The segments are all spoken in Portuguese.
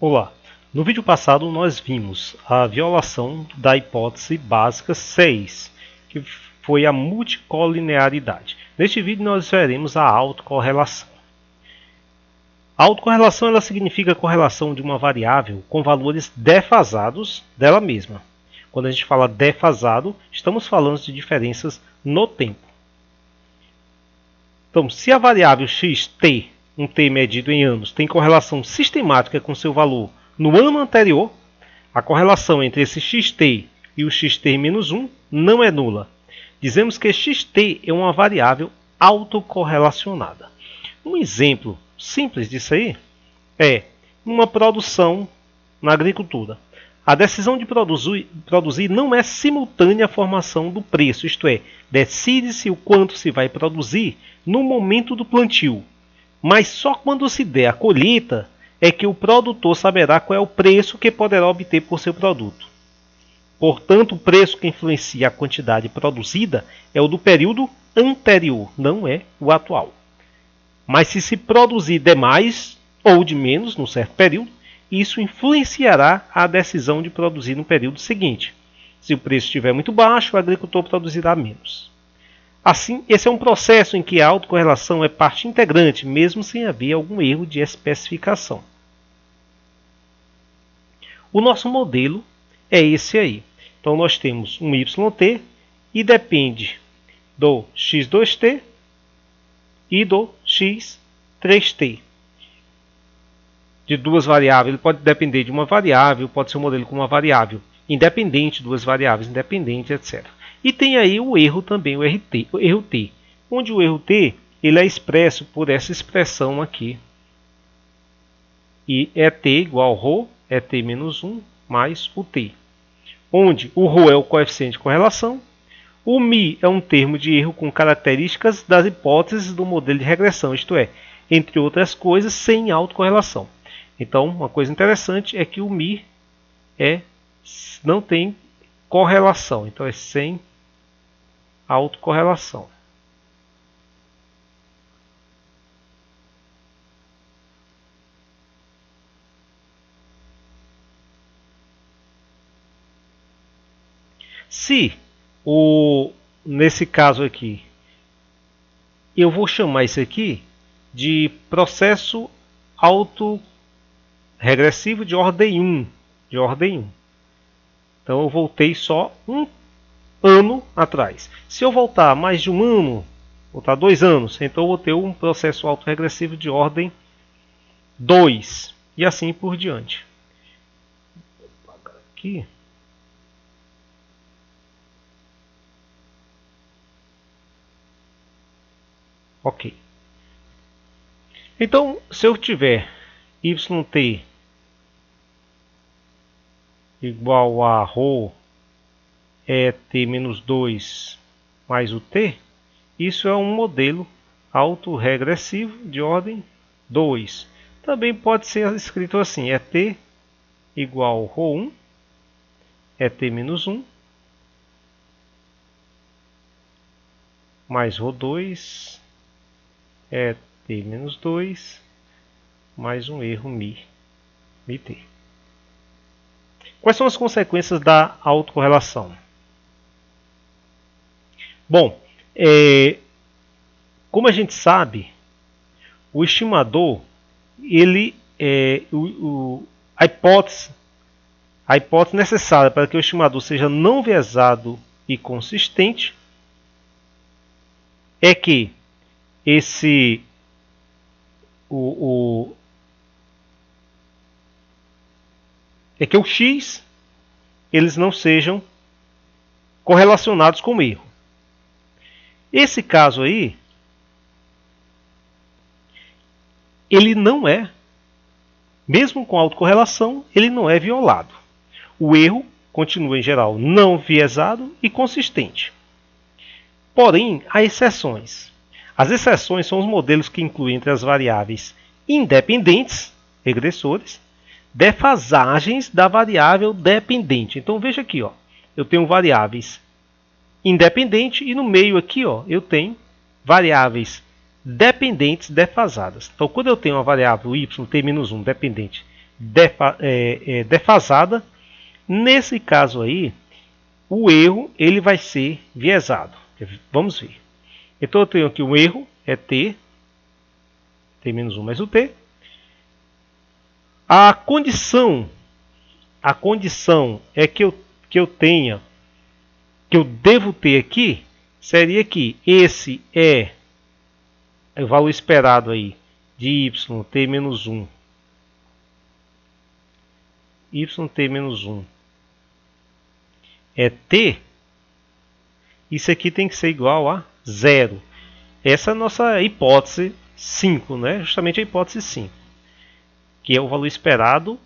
Olá! No vídeo passado nós vimos a violação da hipótese básica 6, que foi a multicolinearidade. Neste vídeo nós veremos a autocorrelação. A autocorrelação ela significa a correlação de uma variável com valores defasados dela mesma. Quando a gente fala defasado, estamos falando de diferenças no tempo. Então, se a variável xt, um t medido em anos, tem correlação sistemática com seu valor no ano anterior, a correlação entre esse xt e o xt-1 não é nula. Dizemos que xt é uma variável autocorrelacionada. Um exemplo simples disso aí é uma produção na agricultura. A decisão de produzir não é simultânea à formação do preço, isto é, decide-se o quanto se vai produzir no momento do plantio, mas só quando se der a colheita é que o produtor saberá qual é o preço que poderá obter por seu produto. Portanto, o preço que influencia a quantidade produzida é o do período anterior, não é o atual. Mas se produzir demais ou de menos num certo período, isso influenciará a decisão de produzir no período seguinte. Se o preço estiver muito baixo, o agricultor produzirá menos. Assim, esse é um processo em que a autocorrelação é parte integrante, mesmo sem haver algum erro de especificação. O nosso modelo é esse aí. Então, nós temos um yt e depende do x2t e do x3t. De duas variáveis, ele pode depender de uma variável, pode ser um modelo com uma variável independente, duas variáveis independentes, etc. E tem aí o erro também, o erro t, onde o erro t ele é expresso por essa expressão aqui. E é t igual a ρ, é t menos 1 mais o t. Onde o ρ é o coeficiente de correlação, o μ é um termo de erro com características das hipóteses do modelo de regressão, isto é, entre outras coisas, sem autocorrelação. Então, uma coisa interessante é que o μ não tem correlação, então é sem autocorrelação. Se nesse caso aqui, eu vou chamar isso aqui de processo autorregressivo de ordem 1. Então eu voltei só um ano atrás. Se eu voltar mais de um ano, voltar 2 anos, então eu vou ter um processo autorregressivo de ordem 2. E assim por diante. Vou apagar aqui. Ok. Então, se eu tiver yt igual a ρ é t menos 2 mais o t, isso é um modelo autorregressivo de ordem 2. Também pode ser escrito assim, é t igual a ρ1 é t menos 1 mais ρ2 é t menos 2 mais um erro μt. Quais são as consequências da autocorrelação? Bom, como a gente sabe, o estimador, a hipótese necessária para que o estimador seja não viesado e consistente é que o x eles não sejam correlacionados com o erro. Esse caso aí, ele não é, mesmo com autocorrelação, ele não é violado. O erro continua em geral não viesado e consistente. Porém, há exceções. As exceções são os modelos que incluem entre as variáveis independentes, regressores, defasagens da variável dependente. Então veja aqui, ó, eu tenho variáveis independentes e no meio aqui, ó, eu tenho variáveis dependentes defasadas. Então quando eu tenho uma variável y t-1 dependente defasada. Nesse caso aí, o erro ele vai ser viesado. Vamos ver. Então eu tenho aqui o erro, é t menos 1 mais o t. A condição é que eu tenha, que eu devo ter aqui, seria que esse é o valor esperado aí de y t menos 1. Yt menos 1 é t. Isso aqui tem que ser igual a 0. Essa é a nossa hipótese 5, né? Justamente a hipótese 5. Que é o valor esperado,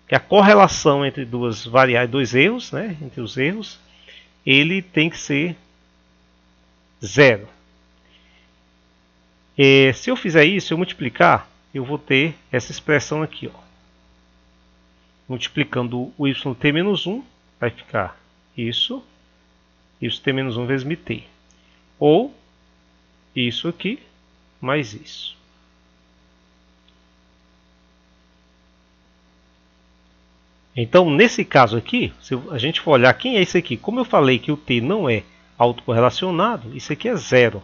que a correlação entre duas variáveis, dois erros, né? Entre os erros, ele tem que ser 0. Se eu fizer isso, eu multiplicar, eu vou ter essa expressão aqui, ó. Multiplicando o yt menos 1, vai ficar isso, yt menos 1 vezes μt. Ou isso aqui, mais isso. Então, nesse caso aqui, se a gente for olhar quem é esse aqui, como eu falei que o t não é autocorrelacionado, isso aqui é 0.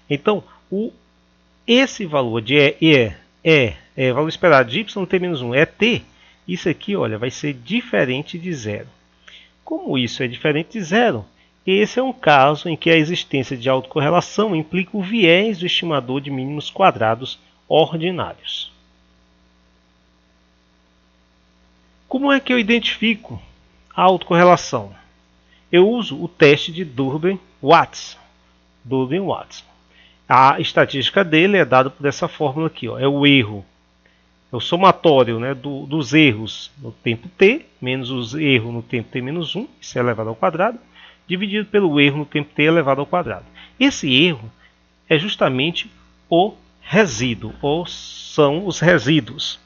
Então, esse valor de valor esperado de yt menos 1 é t, isso aqui, olha, vai ser diferente de 0. Como isso é diferente de 0, esse é um caso em que a existência de autocorrelação implica o viés do estimador de mínimos quadrados ordinários. Como é que eu identifico a autocorrelação? Eu uso o teste de Durbin-Watson. A estatística dele é dada por essa fórmula aqui, ó. É o erro, é o somatório, né, dos erros no tempo t, menos os erros no tempo t menos 1, isso é elevado ao quadrado, dividido pelo erro no tempo t elevado ao quadrado. Esse erro é justamente o resíduo, ou são os resíduos.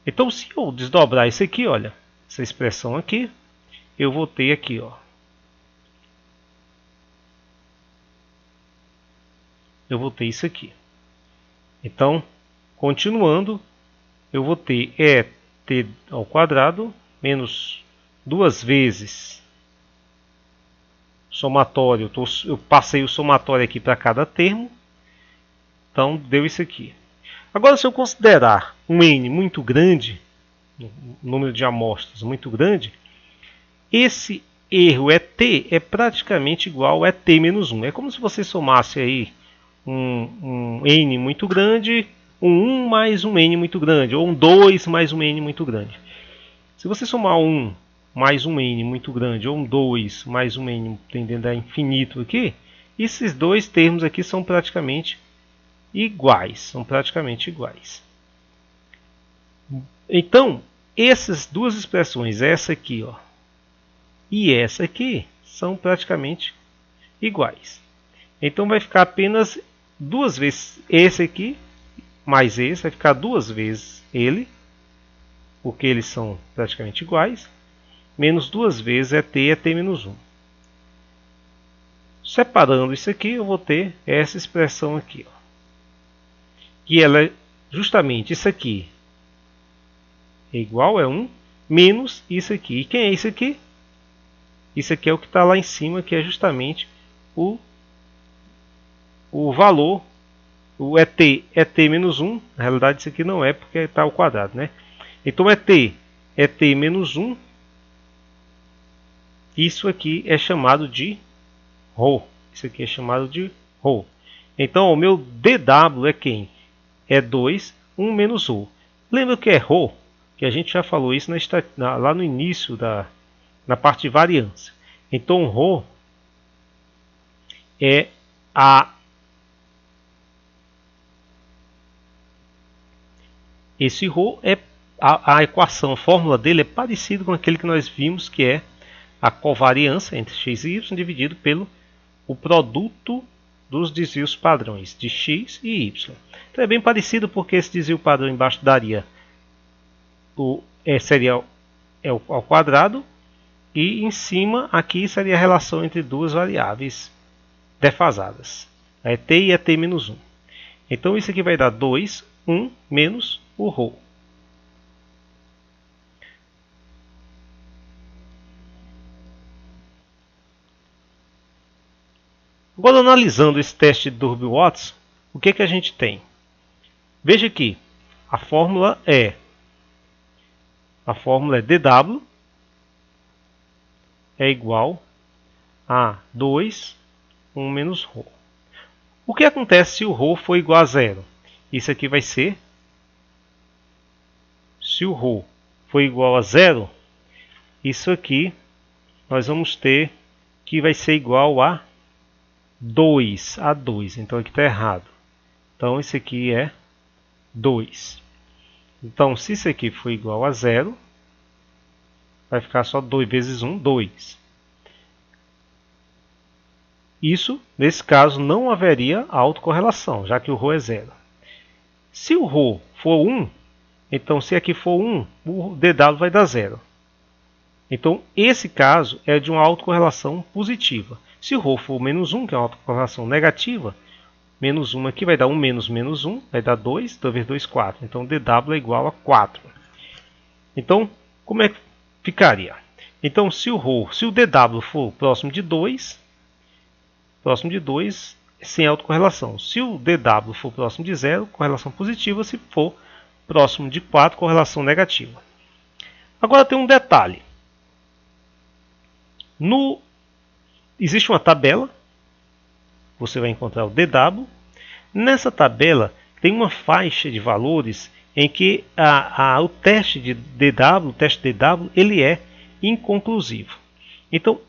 Então, se eu desdobrar isso aqui, olha, essa expressão aqui, eu vou ter aqui, ó. Eu vou ter isso aqui. Então, continuando, eu vou ter t ao quadrado menos 2 vezes somatório. Eu passei o somatório aqui para cada termo. Então, deu isso aqui. Agora, se eu considerar um n muito grande, um número de amostras muito grande, esse erro ET é praticamente igual a t menos 1. É como se você somasse aí um n muito grande, um 1 mais um n muito grande, ou um 2 mais um n muito grande. Se você somar um mais um n muito grande, ou um 2 mais um n tendendo a infinito aqui, esses dois termos aqui são praticamente iguais. Então, essas duas expressões, essa aqui, ó, e essa aqui, são praticamente iguais. Então vai ficar apenas 2 vezes esse aqui, mais esse, vai ficar 2 vezes ele, porque eles são praticamente iguais, menos 2 vezes t menos 1. Separando isso aqui, eu vou ter essa expressão aqui, ó, que ela é justamente isso aqui é igual a 1 menos isso aqui. E quem é isso aqui? Isso aqui é o que está lá em cima, que é justamente o valor, o ET menos 1. Na realidade isso aqui não é, porque está ao quadrado, né? Então ET menos 1. Isso aqui é chamado de ρ. Isso aqui é chamado de ρ. Então o meu dW é quem? É 2, 1 menos ρ. Lembra que é ρ? Que a gente já falou isso lá no início na parte de variância. Então ρ é esse ρ é a equação, a fórmula dele é parecida com aquele que nós vimos, que é a covariância entre x e y dividido pelo o produto dos desvios padrões de x e y. Então é bem parecido, porque esse desvio padrão embaixo daria seria ao quadrado, e em cima aqui seria a relação entre duas variáveis defasadas, a ET e ET menos 1. Então isso aqui vai dar 2, 1 menos o ρ. Agora, analisando esse teste de Durbin-Watts, o que a gente tem? Veja aqui, a fórmula é dW é igual a 2, 1 menos ρ. O que acontece se o ρ for igual a zero? Isso aqui vai ser, se o ρ for igual a zero, isso aqui nós vamos ter que vai ser igual a 2. Então aqui está errado. Então isso aqui é 2. Então se isso aqui for igual a zero, vai ficar só 2 vezes 1, 2. Isso, nesse caso, não haveria autocorrelação, já que o ρ é zero. Se o ρ for 1, então se aqui for 1, o dW vai dar zero. Então, esse caso é de uma autocorrelação positiva. Se o ρ for menos 1, que é uma autocorrelação negativa, menos 1 aqui vai dar 1 menos menos 1, vai dar 2, 2 vezes 2, 4. Então, dW é igual a 4. Então, como é que ficaria? Então, se o dW for próximo de 2, sem autocorrelação. Se o dW for próximo de 0, correlação positiva. Se for próximo de 4, correlação negativa. Agora tem um detalhe. Existe uma tabela, você vai encontrar o dW. Nessa tabela tem uma faixa de valores em que o teste de DW, ele é inconclusivo. Então,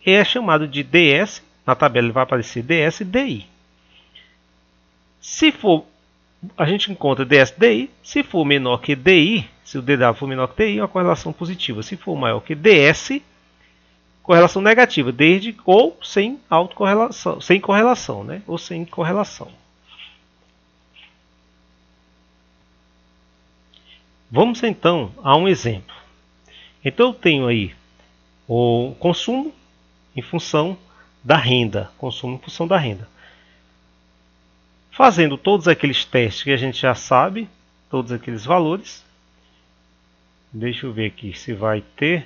é chamado de DS, na tabela vai aparecer DS e DI. Se for, a gente encontra DS e DI, se for menor que DI, se o DW for menor que DI, é uma correlação positiva. Se for maior que DS, correlação negativa, desde ou sem autocorrelação, sem correlação, né? Ou sem correlação. Vamos então a um exemplo. Então eu tenho aí o consumo em função da renda, Fazendo todos aqueles testes que a gente já sabe, todos aqueles valores. Deixa eu ver aqui se vai ter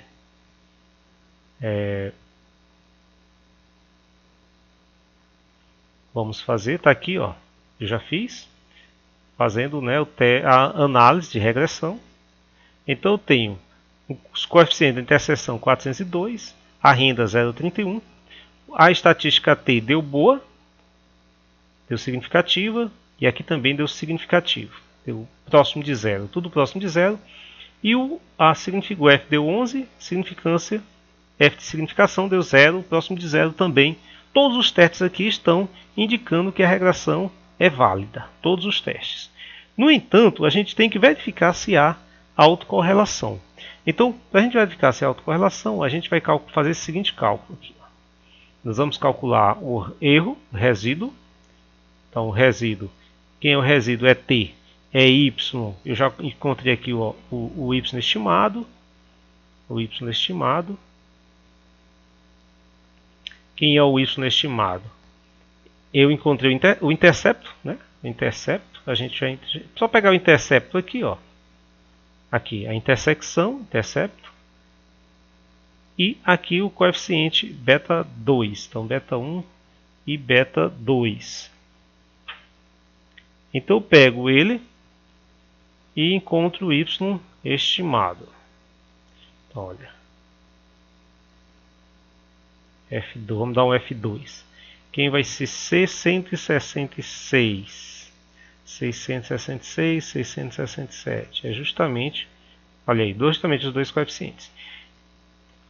vamos fazer, está aqui, ó, eu já fiz, fazendo, né, a análise de regressão. Então eu tenho os coeficientes de interseção 402, a renda 0,31, a estatística T deu boa, deu significativa, e aqui também deu significativo, deu próximo de zero, tudo próximo de zero, e o F deu 11, significância F de significação deu 0, próximo de 0 também. Todos os testes aqui estão indicando que a regressão é válida. Todos os testes. No entanto, a gente tem que verificar se há autocorrelação. Então, para a gente verificar se há autocorrelação, a gente vai fazer esse seguinte cálculo aqui. Nós vamos calcular o erro, o resíduo. Então, o resíduo, quem é o resíduo é T, é Y. Eu já encontrei aqui o Y estimado. Quem é o Y estimado? Eu encontrei o intercepto, né? O intercepto, a gente vai só pegar o intercepto aqui, ó. Aqui a intersecção, intercepto. E aqui o coeficiente beta 2, então beta 1 e beta 2. Então eu pego ele e encontro o Y estimado. Então, olha. F2, vamos dar um F2. Quem vai ser 666, 666, 667. É justamente, olha aí, justamente os dois coeficientes.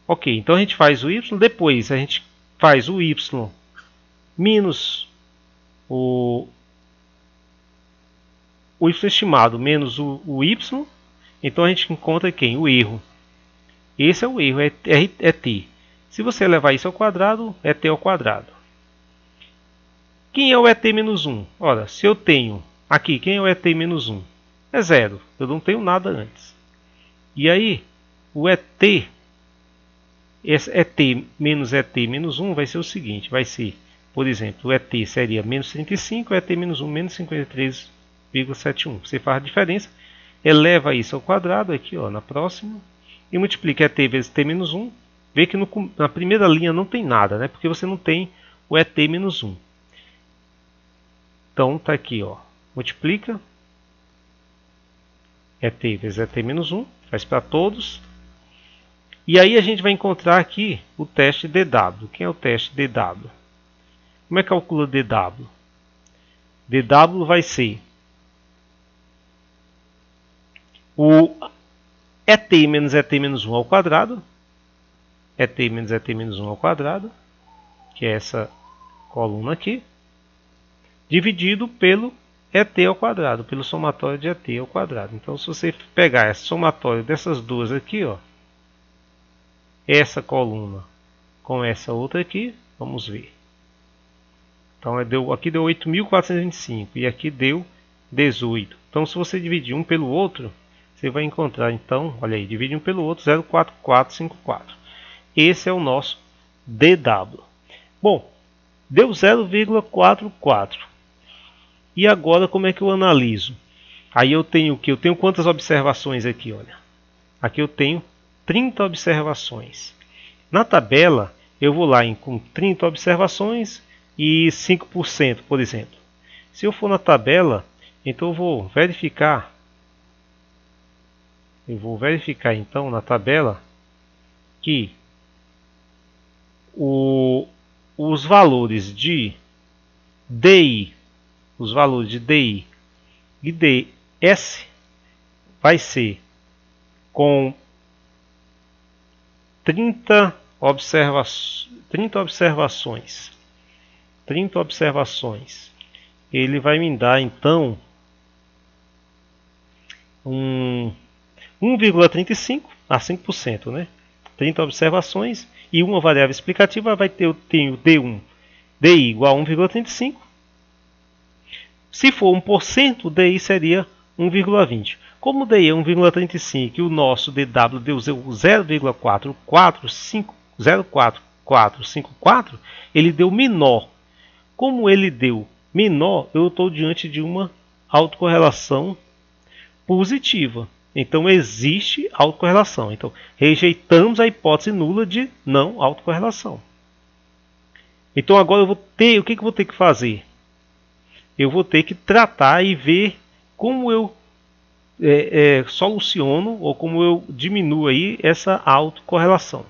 Ok, então a gente faz o Y, depois a gente faz o Y menos o Y estimado menos o Y. Então a gente encontra quem? O erro. Esse é o erro, é T. Se você levar isso ao quadrado, é T ao quadrado. Quem é o ET-1? Ora, se eu tenho aqui, quem é o ET-1? É zero, eu não tenho nada antes. E aí, o ET, esse ET menos ET-1 vai ser o seguinte, vai ser, por exemplo, o ET seria menos 35, o ET-1 menos 53,71. Você faz a diferença, eleva isso ao quadrado, aqui ó, na próxima, e multiplica ET vezes T-1, vê que na primeira linha não tem nada, né? Porque você não tem o ET menos 1. Então está aqui, ó, multiplica ET vezes ET menos 1, faz para todos. E aí a gente vai encontrar aqui o teste DW. Quem é o teste DW? Como é que calcula DW? DW vai ser o ET menos ET menos 1 ao quadrado. ET menos ET menos 1 ao quadrado, que é essa coluna aqui, dividido pelo ET ao quadrado, pelo somatório de ET ao quadrado. Então, se você pegar esse somatório dessas duas aqui, ó, essa coluna com essa outra aqui, vamos ver. Então, aqui deu 8.425 e aqui deu 18. Então, se você dividir um pelo outro, você vai encontrar, então, olha aí, divide um pelo outro, 0,4454. Esse é o nosso DW. Bom, deu 0,44. E agora como é que eu analiso? Aí eu tenho o que? Eu tenho quantas observações aqui? Olha, aqui eu tenho 30 observações. Na tabela eu vou lá com 30 observações e 5%, por exemplo. Se eu for na tabela, então eu vou verificar. Eu vou verificar então na tabela que os valores de DI, os valores de DI e DS vai ser com 30 observações. Ele vai me dar então 1,35 a 5%, né? 30 observações e uma variável explicativa vai ter, eu tenho D1, DI igual a 1,35. Se for 1%, o DI seria 1,20. Como o DI é 1,35 e o nosso DW deu 0,45454, ele deu menor. Como ele deu menor, eu estou diante de uma autocorrelação positiva. Então existe autocorrelação. Então rejeitamos a hipótese nula de não autocorrelação. Então agora eu vou ter, o que eu vou ter que fazer? Eu vou ter que tratar e ver como eu soluciono ou como eu diminuo aí essa autocorrelação.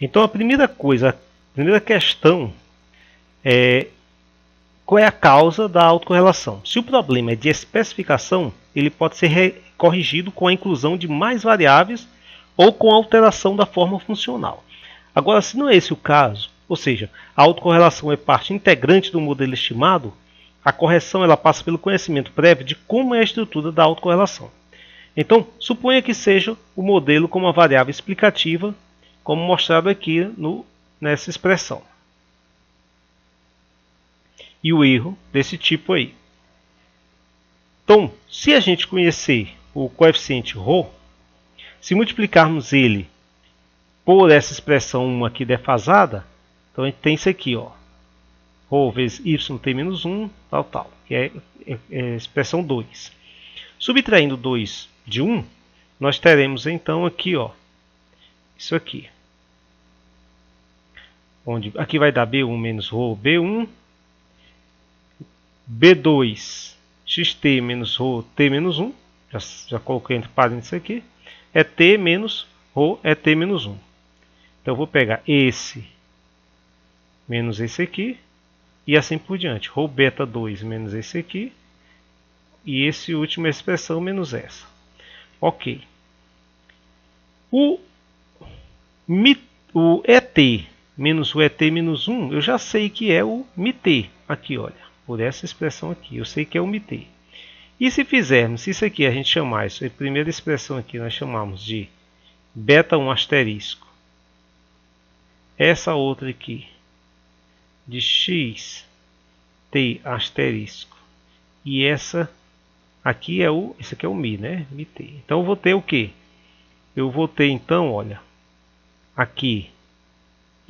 Então a primeira questão é qual é a causa da autocorrelação. Se o problema é de especificação, ele pode ser corrigido com a inclusão de mais variáveis ou com a alteração da forma funcional. Agora, se não é esse o caso, ou seja, a autocorrelação é parte integrante do modelo estimado, a correção ela passa pelo conhecimento prévio de como é a estrutura da autocorrelação. Então, suponha que seja o modelo com uma variável explicativa, como mostrado aqui nessa expressão. E o erro desse tipo aí. Então, se a gente conhecer o coeficiente ρ, se multiplicarmos ele por essa expressão 1 aqui defasada, então a gente tem isso aqui, ó, ρ vezes yt menos 1, tal, que é a expressão 2. Subtraindo 2 de 1, nós teremos então aqui, ó, isso aqui. Onde aqui vai dar B1 menos ρ B1, B2 xt menos ρ t menos 1, já coloquei entre parênteses aqui, é t menos ρ é t menos 1. Então eu vou pegar esse menos esse aqui e assim por diante. Ρ beta 2 menos esse aqui e esse última expressão menos essa. Ok. O ET menos o ET menos 1 eu já sei que é o μt. Aqui, olha. Por essa expressão aqui, eu sei que é o μt. E se fizermos isso aqui, a gente chamar isso, a primeira expressão aqui nós chamamos de beta 1 asterisco. Essa outra aqui de x t asterisco. E essa aqui esse aqui é o mi, né? μt. Então eu vou ter o quê? Eu vou ter então, olha, aqui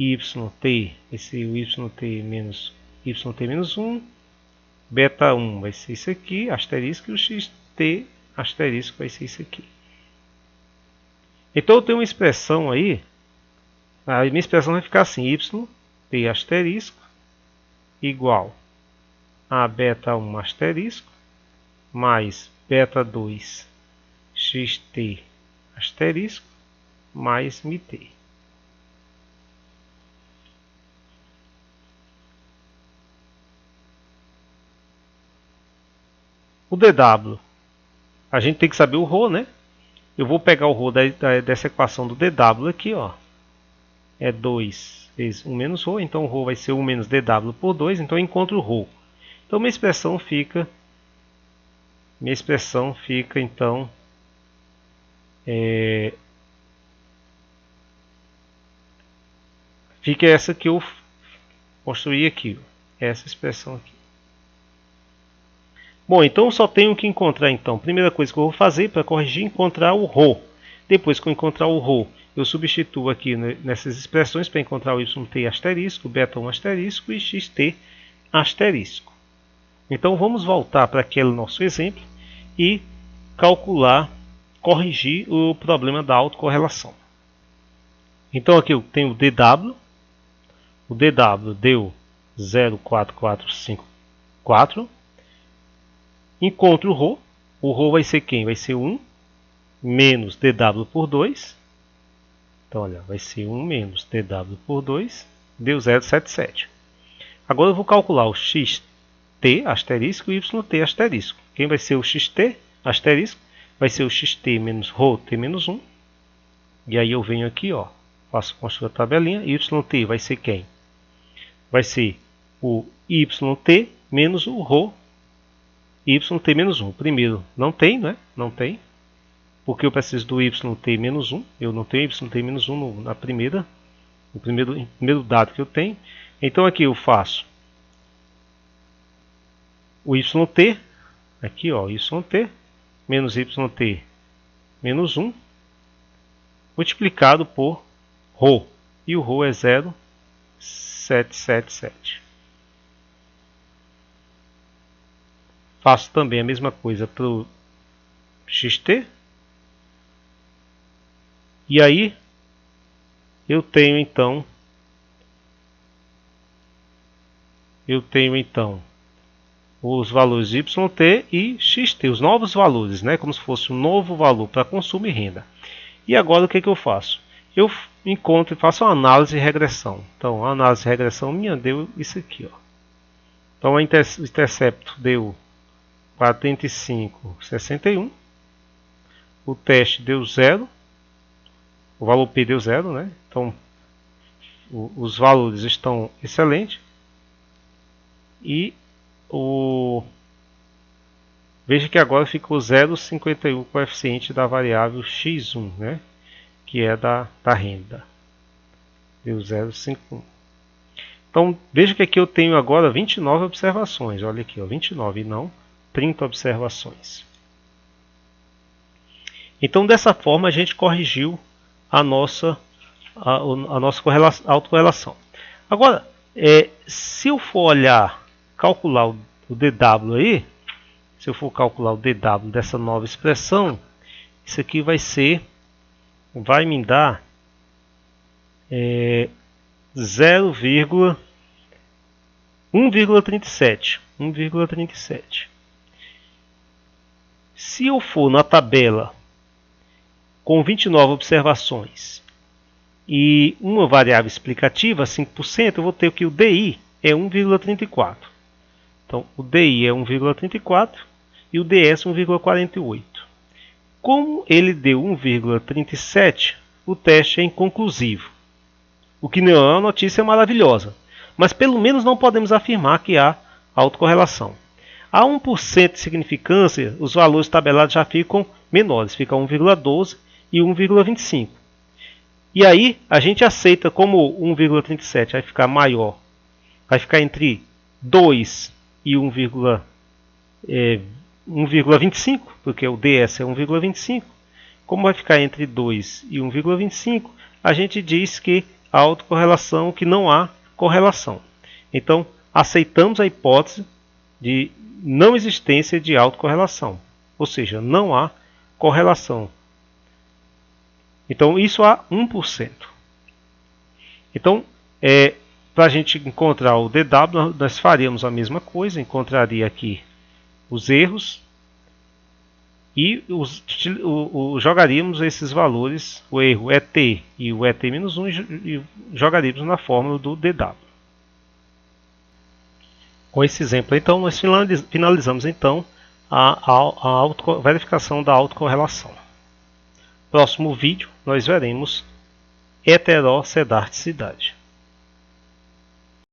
yt, esse yt menos 1, beta 1 vai ser isso aqui, asterisco, e o xt asterisco vai ser isso aqui. Então eu tenho uma expressão aí A minha expressão vai ficar assim: y t asterisco igual a beta 1 asterisco mais beta 2 xt asterisco mais mit. O dw, a gente tem que saber o ρ, né? Eu vou pegar o ρ dessa equação do dw aqui, ó. É 2 vezes 1 menos ρ, então o ρ vai ser 1 menos dw por 2, então eu encontro o ρ. Então minha expressão fica então fica essa que eu construí aqui, essa expressão aqui. Bom, então eu só tenho que encontrar, então, a primeira coisa que eu vou fazer para corrigir, encontrar o ρ. Depois que eu encontrar o ρ, eu substituo aqui nessas expressões para encontrar o yt asterisco, beta 1 asterisco e xt asterisco. Então vamos voltar para aquele nosso exemplo e calcular, corrigir o problema da autocorrelação. Então aqui eu tenho o dw deu 0,4454. Encontro o ρ vai ser quem? Vai ser 1 menos dw por 2. Então, olha, vai ser 1 menos dw por 2, deu 0,77. Agora eu vou calcular o xt asterisco e o yt asterisco. Quem vai ser o xt asterisco? Vai ser o xt menos ρt menos 1. E aí eu venho aqui, ó, construo a tabelinha. Yt vai ser quem? Vai ser o yt menos o ρ yt menos 1. Primeiro não tem, né? Não tem. Porque eu preciso do yt menos 1. Eu não tenho yt menos 1 no primeiro dado que eu tenho. Então aqui eu faço o yt, aqui ó, yt menos yt menos 1 multiplicado por ρ. E o ρ é 0,777. Faço também a mesma coisa para o xt. E aí eu tenho então os valores yt e xt, os novos valores, né? Como se fosse um novo valor para consumo e renda. E agora o que eu faço? Eu encontro e faço uma análise e regressão. Então a análise e regressão minha deu isso aqui, ó. Então o intercepto deu 45,61. O teste deu 0. O valor P deu 0, né? Então os valores estão excelentes. E veja que agora ficou 0,51 o coeficiente da variável x1, né? Que é da renda. Deu 0,51. Então veja que aqui eu tenho agora 29 observações. Olha aqui, ó, 29 e não 30 observações. Então dessa forma a gente corrigiu a nossa autocorrelação. Agora, se eu for olhar, calcular o dw aí, se eu for calcular o dw dessa nova expressão, isso aqui vai me dar 1,37. Se eu for na tabela com 29 observações e uma variável explicativa, 5%, eu vou ter que o DI é 1,34. Então, o DI é 1,34 e o DS 1,48. Como ele deu 1,37, o teste é inconclusivo. O que não é uma notícia maravilhosa, mas pelo menos não podemos afirmar que há autocorrelação. A 1% de significância, os valores tabelados já ficam menores, fica 1,12 e 1,25. E aí a gente aceita como 1,37 vai ficar maior, vai ficar entre 2 e 1,25, porque o DS é 1,25. Como vai ficar entre 2 e 1,25, a gente diz que a autocorrelação, que não há correlação. Então aceitamos a hipótese de não existência de autocorrelação, ou seja, não há correlação. Então isso há 1%. Então, para a gente encontrar o DW, nós faríamos a mesma coisa, encontraria aqui os erros e jogaríamos esses valores, o erro ET e o ET-1 e jogaríamos na fórmula do DW. Com esse exemplo, então, nós finalizamos então a verificação da autocorrelação. Próximo vídeo, nós veremos heterocedarticidade.